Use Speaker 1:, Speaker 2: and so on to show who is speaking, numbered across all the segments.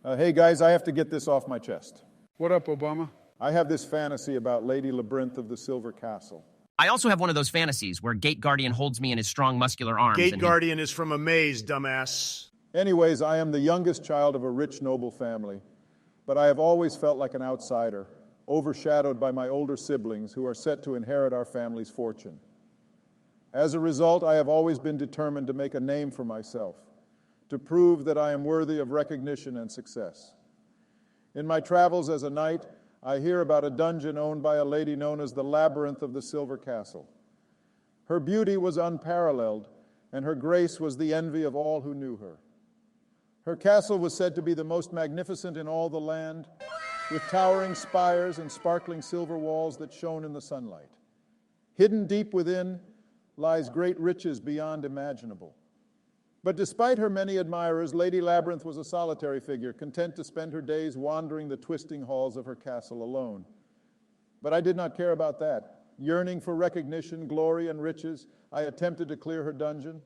Speaker 1: Hey guys, I have to get this off my chest.
Speaker 2: What up, Obama?
Speaker 1: I have this fantasy about Lady Labrynth of the Silver Castle.
Speaker 3: I also have one of those fantasies where Gate Guardian holds me in his strong, muscular arms.
Speaker 4: Gate Guardian is from a maze, dumbass.
Speaker 1: Anyways, I am the youngest child of a rich, noble family, but I have always felt like an outsider, overshadowed by my older siblings who are set to inherit our family's fortune. As a result, I have always been determined to make a name for myself, to prove that I am worthy of recognition and success. In my travels as a knight, I hear about a dungeon owned by a lady known as the Labyrinth of the Silver Castle. Her beauty was unparalleled, and her grace was the envy of all who knew her. Her castle was said to be the most magnificent in all the land, with towering spires and sparkling silver walls that shone in the sunlight. Hidden deep within lies great riches beyond imaginable. But despite her many admirers, Lady Labrynth was a solitary figure, content to spend her days wandering the twisting halls of her castle alone. But I did not care about that. Yearning for recognition, glory, and riches, I attempted to clear her dungeon.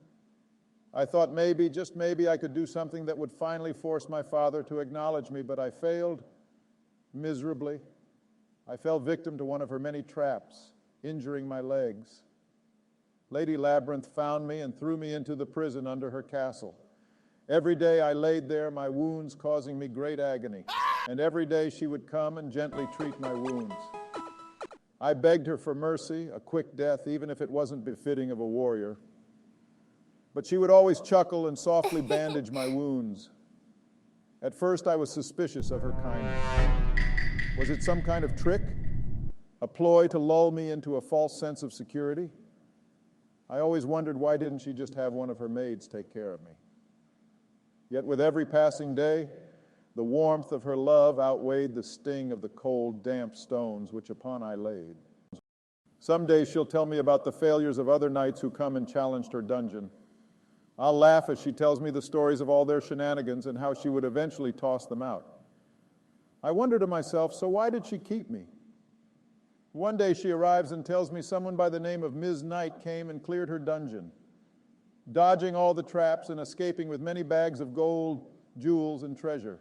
Speaker 1: I thought maybe, just maybe, I could do something that would finally force my father to acknowledge me, but I failed miserably. I fell victim to one of her many traps, injuring my legs. Lady Labrynth found me and threw me into the prison under her castle. Every day I laid there, my wounds causing me great agony, and every day she would come and gently treat my wounds. I begged her for mercy, a quick death, even if it wasn't befitting of a warrior. But she would always chuckle and softly bandage my wounds. At first I was suspicious of her kindness. Was it some kind of trick? A ploy to lull me into a false sense of security? I always wondered, why didn't she just have one of her maids take care of me? Yet with every passing day, the warmth of her love outweighed the sting of the cold, damp stones which upon I laid. Some day she'll tell me about the failures of other knights who come and challenged her dungeon. I'll laugh as she tells me the stories of all their shenanigans and how she would eventually toss them out. I wonder to myself, so why did she keep me? One day she arrives and tells me someone by the name of Ms. Knight came and cleared her dungeon, dodging all the traps and escaping with many bags of gold, jewels, and treasure.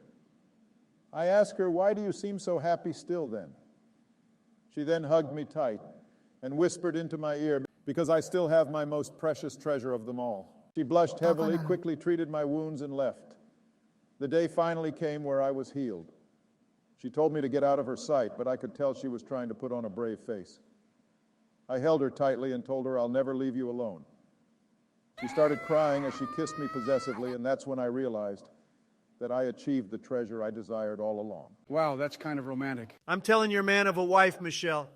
Speaker 1: I ask her, why do you seem so happy still then? She then hugged me tight and whispered into my ear, because I still have my most precious treasure of them all. She blushed heavily, quickly treated my wounds, and left. The day finally came where I was healed. She told me to get out of her sight, but I could tell she was trying to put on a brave face. I held her tightly and told her, I'll never leave you alone. She started crying as she kissed me possessively, and that's when I realized that I achieved the treasure I desired all along.
Speaker 2: Wow, that's kind of romantic.
Speaker 4: I'm telling your man of a wife, Michelle.